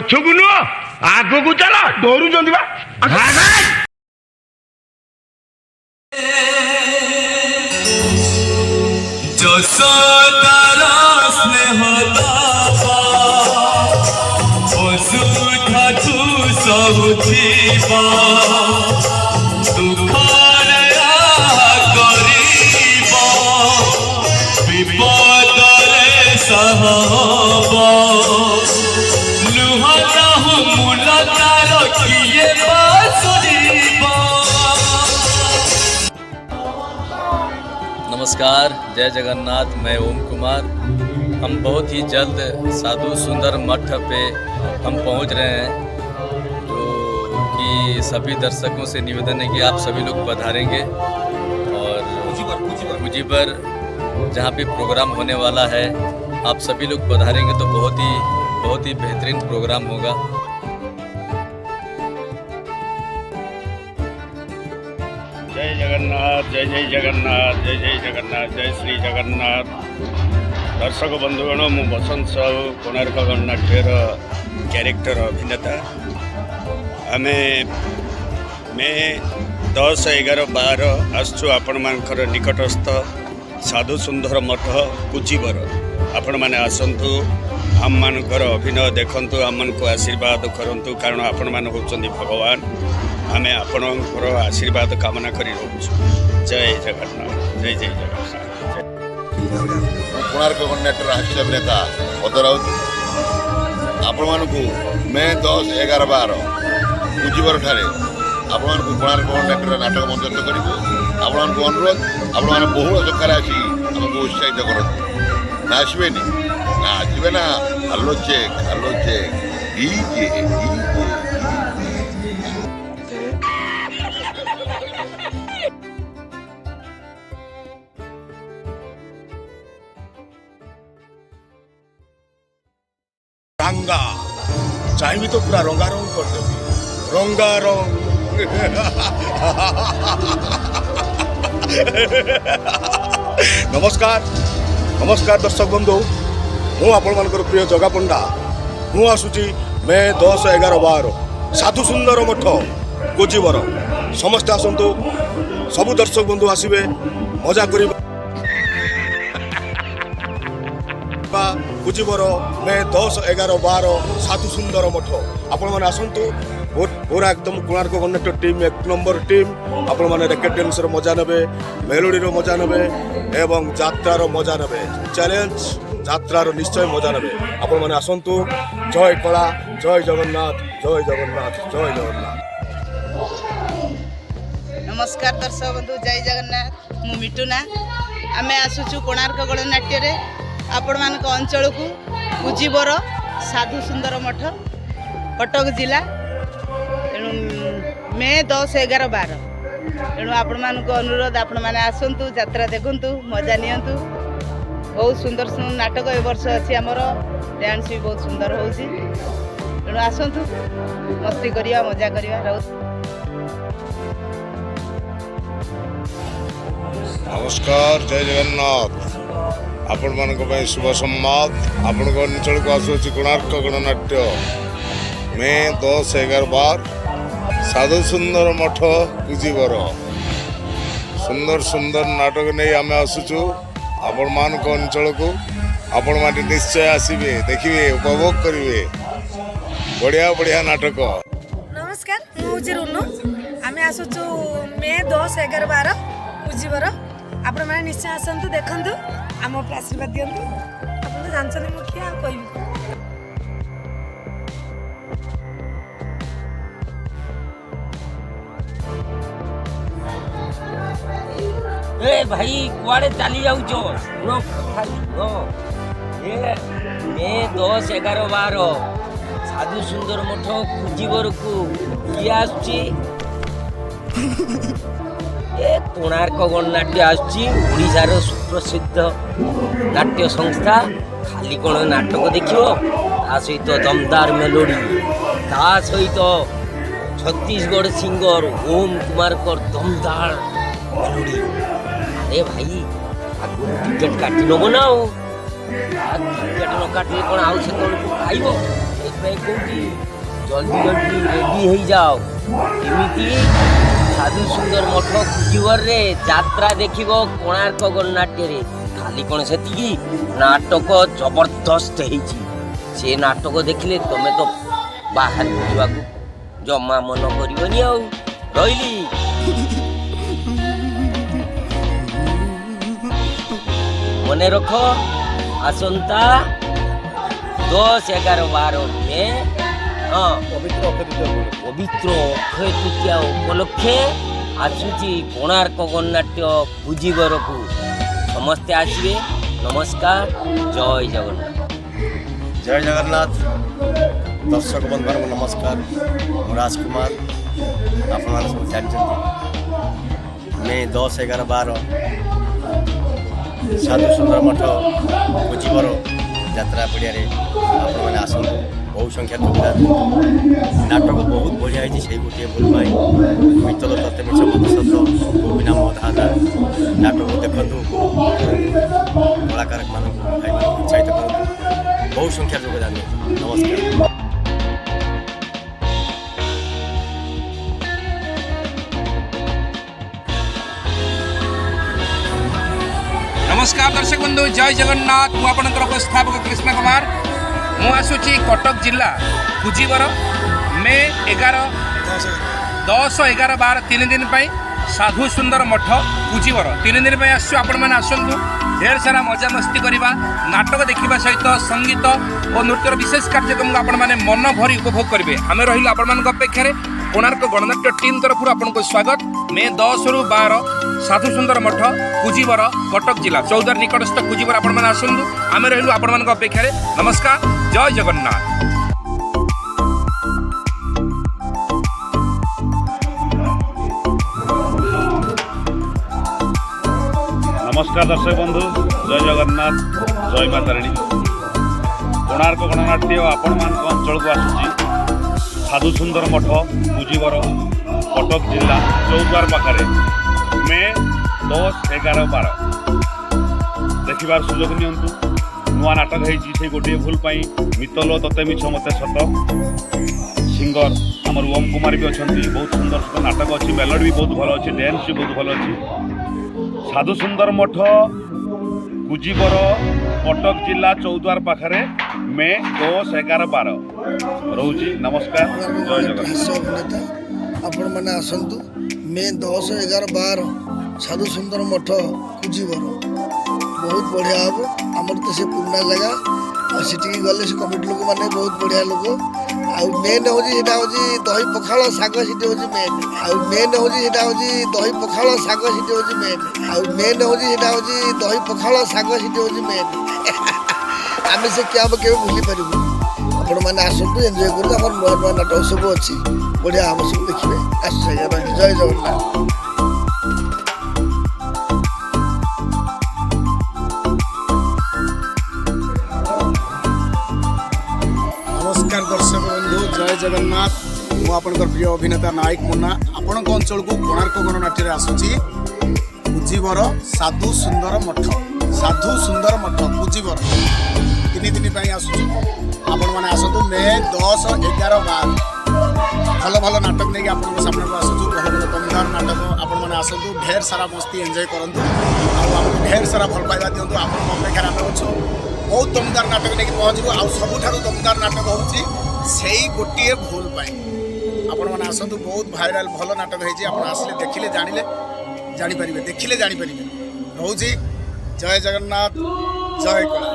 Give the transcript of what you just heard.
ପଛକୁ ନୁହଁ ଆଗକୁ ଚାଲ। ଡରୁଛନ୍ତି ବା। ଯଶୋଦାର ସ୍ନେହ ବସୁଠାକୁ ସବୁ ଥିବ ଦୁଃଖରେ କରିବ ବିପଦରେ ସହବ ଲୁହ ନାହୁ ମୂଳ ତାର କିଏ ବାସୁରିବ। नमस्कार, जय जगन्नाथ। मैं ओम कुमार। हम बहुत ही जल्द साधु सुंदर मठ पे हम पहुंच रहे हैं, जो कि सभी दर्शकों से निवेदन है कि आप सभी लोग पधारेंगे और मुझीबर जहाँ पे प्रोग्राम होने वाला है आप सभी लोग पधारेंगे तो बहुत ही बेहतरीन प्रोग्राम होगा। जय जगन्नाथ, जय जय जगन्नाथ, जय जय जगन्नाथ, जय श्री जगन्नाथ। दर्शक बंधुगण, मु बसंत साहू कोणार्क गणनाट्यर क्यारेक्टर अभिनेता। आम मे 10, 11, 12 आसु आपण मानकर निकटस्थ साधु सुंदर मठ कुचिबर। आपण माने आसंतु, आम मानकर अभिनय देखंतु, आम मानक आशीर्वाद करंतु, कारण आपण मान होचंदी भगवान। आमे आपणकर आशीर्वाद कामना करी रहूँ। जय जगन्नाथ, जय जय जगन्नाथ। कोणार्क गणनाट्यर हास्य अभिनेता अदराउत आपण मानकु मे 10, 11, 12 कुचिबर ठारे आपण मानकु कोणार्क गणनाट्यर नाटक मंचस्थ करिबु। आपण मानकु अनुरोध, आपण माने बहुल संख्यारे आसी हमको उत्साहित करत ना आसबेनी ना आसबे ना। हेलो चेक डीजे रंगा चाहिए तो पूरा रंगारंग कर देवी। रंगारंग नमस्कार नमस्कार दर्शक बंधु, मु आपण मानकर प्रिय जगा पंडा। मु आसुची मे 10, 11, 12 साधु सुंदर मठ कोचिबर। समस्त आसतु, सबु दर्शक बंधु आसबे, मजा करिबा। कुचिबर मे 10, 11, 12 साधु सुंदर मठ आपण मैंने आसतु। पूरा एकदम कोणार्क गणनाट्य टीम 1 नंबर टीम। आपण मैंने रेकेट डांस मजा ने, मेलोडी मजा ने एवं यात्रार मजा ने, चैलेंज यात्रार निश्चय मजा ने। आपण मैंने आसतु। जय कला, जय जगन्नाथ, जय जगन्नाथ, जय जगन्नाथ। नमस्कार दर्शक बंधु, जय जगन्नाथ। मु मिटुना। आमे आसुचु कोणार्क गणनाट्य रे आपण मानक अंचल को कुचिबर साधु सुंदर मठ कटक जिला। तेणु मे 10, 11, 12 तेणु आपण मानक अनुरोध, आपण माने आसंतु, यात्रा देखंतु, मजा नियंतु। बहुत सुंदर सुंदर नाटक ए वर्ष अछि हमर। डांस भी बहुत सुंदर होउछि। तेणु आसंतु, मस्ती करिया, मजा करिया रहू। नमस्कार, जय जगन्नाथ। आपण मानक शुभ संवाद। आपण अंचल को आसुची कोणार्क गणनाट्य मे 10, 11, 12 साधु सुंदर मठ कुचिबर। सुंदर सुंदर नाटक नहीं आम आसुचु आपण मानक अंचल को। आपण माने निश्चय आसबे, देखिए, उपभोग करिवे। बढ़िया बढ़िया नाटक। नमस्कार, मुझे रुनु। आम आसुचु मे 10, 11, 12 कुचिबर। आपण मैंने निश्चय आसतु, देखु, आम आशीर्वाद दिंतु। आप जानते मुखिया कह ए भाई कुआड़े चली जाऊच मे 10, 11, 12 साधु सुंदर मठ कुचिबर को किए आसुची। ए कोणार्क गणनाट्य आसुची, ओडिशार सुप्रसिद्ध नाट्य संस्था। खाली कौन नाटक देखियो, ता सहित दमदार मेलोडी, ता सहित छत्तीसगढ़ सिंगर ओम कुमार कर दमदार मेलोडी। अरे भाई आगु टिकेट काटी नब ना। टिकेट न काटिले कौन आउ से खाइब। ସେଥିପାଇଁ କହୁଛି ଜଲ୍ଦି ଜଲ୍ଦି ରେଡ଼ି ହେଇଯାଅ। ଏମିତି ସାଧୁ ସୁନ୍ଦର ମଠ କୁଜିବରରେ ଯାତ୍ରା ଦେଖିବ କୋଣାର୍କ ଗଣନାଟ୍ୟରେ। ଖାଲି କ'ଣ ସେତିକି, ନାଟକ ଜବରଦସ୍ତ ହେଇଛି। ସେ ନାଟକ ଦେଖିଲେ ତମେ ତ ବାହାରକୁ ଯିବାକୁ ଜମା ମନ କରିବନି। ଆଉ ରହିଲି। ମନେ ରଖ, ଆସନ୍ତା 10, 11, 12 ମେ ପବିତ୍ର ଅକ୍ଷୟ ତୃତୀୟା ଉପଲକ୍ଷେ ଆସୁଛି କୋଣାର୍କ ଗଣନାଟ୍ୟ କୁଜିବରକୁ। ସମସ୍ତେ ଆସିବେ। ନମସ୍କାର, ଜୟ ଜଗନ୍ନାଥ। जय जगन्नाथ। दर्शक बंधु को नमस्कार। ମୁଁ ରାଜକୁମାର। ଆପଣମାନେ ସବୁ ଜାଣିଛନ୍ତି ମେ 10, 11, 12 ସାଧୁ ସୁନ୍ଦର ମଠ କୁଜିବର ଯାତ୍ରା ପଡ଼ିଆରେ ଆପଣମାନେ ଆସନ୍ତୁ। ବହୁ ସଂଖ୍ୟାରେ ସୁବିଧା ନାଟକ ବହୁତ ବଢ଼ିଆ ହେଇଛି। ସେଇ ଗୋଟିଏ ଭୁଲ ପାଇଁ ମିତଲ ତତେ ମିଛ ମତ ସତ ଗୋବିନା ଅଧା ନାଟକ ଦେଖନ୍ତୁ। କଳାକାରମାନଙ୍କୁ ଭାଇମାନଙ୍କୁ ଉତ୍ସାହିତ କରନ୍ତୁ। ବହୁ ସଂଖ୍ୟାରେ ଯୋଗଦାନ ଦିଅନ୍ତୁ। ନମସ୍କାର। नमस्कार दर्शक बंधु, जय जगन्नाथ। मु आपणकर उपस्थापक कृष्ण कुमार। मु आसुची कटक जिला कुजिबर मे 11, 10, 11, 12 3 दिन साधु सुंदर मठ कुजिबर 3 दिन आसु। आपण मैंने आसतु, ढेर सारा मजा मस्ती करवा, नाटक देखा सहित संगीत और नृत्यर विशेष कार्यक्रम को आपण मैंने मन भरी उपभोग करेंगे। आम रही आपण अपेक्षा कोणार्क गणनाट्य टीम तरफ आपको स्वागत। मे 10 ରୁ 12 साधु सुंदर मठ कुजिबर कटक जिला चौदार निकटस्थ कुजिबर आपण मैंने आसतु। आम रही आपण अपेक्षा। नमस्कार, जय जगन्नाथ। नमस्कार दर्शक बंधु, जय जगन्नाथ, जय माँ तारिणी। कोणार्क गणनाट्य आपण मान अंचल को आसूची साधु सुंदर मठ कुजिबर कटक जिला चौद्वार पाखे मे 10, 11, 12 देखिबार सुजोग नियंतु। नुआ नाटक होती से गोटे भूल मितल तते मिछ मते सत सिंगर आमर ओम कुमार भी अच्छा। बहुत सुंदर सुंदर नाटक अच्छी, मेलोडी भी बहुत भल अच्छी, डांस भी बहुत भल अच्छी। साधु सुंदर मठ कुजिबर कटक जिला चौद्वार पाखे मे 10, 11, 12 रोजी। नमस्कार, जय जगन्नाथ। आपण मैंने आसतु मे 10, 11, 12 साधु सुंदर मठ कुजिबर बहुत बढ़िया हम। आमर तो से पुराना जगह आठिक गले से कमिटी लोक मैंने बहुत बढ़िया लोक। मेन हूँ दही पखाड़ शाग सीट हूँ मेन। मेन हूँ दही पखाड़ शाग सीट हूँ मेन। मेन हूँ दही पखाड़ शाग सीट हूँ मेन। आम से क्या के भूली पारू। आपण मैंने आसतु, एंजय कर। नुआ नुआ नाटक सब अच्छी बढ़िया हम सब देखिए। जय जगन्नाथ। नमस्कार दर्शक बंधु, जय जगन्नाथ। मु आपनकर प्रिय अभिनेता नायक मुन्ना आपण अंचल को कोणार्क गणनाट्य आसूची कुजिबर साधु सुंदर मठ कुजिबर 3 दिन आसूची। आपण मैंने आसतु मे 10, 11, 12 भल भल नाटक नहीं आपन सामने को आसूँ। भल भल दमदार नाटक आपण मैंने आसतु। ढेर सारा मस्ती एंजय करूँ। ढेर सारा भल पाइबा दिंतु। आप अपेक्षा आम अच्छु। बहुत दमदार नाटक नहीं पहुँचू। सबुठ दमदार नाटक हूँ गोटे भूल आपण मैंने आसतु। बहुत भाइराल भल नाटक होती। आसले देखिले जानिले जानीपारे, देखिले जानीपारे। रोजी, जय जगन्नाथ, जय कला।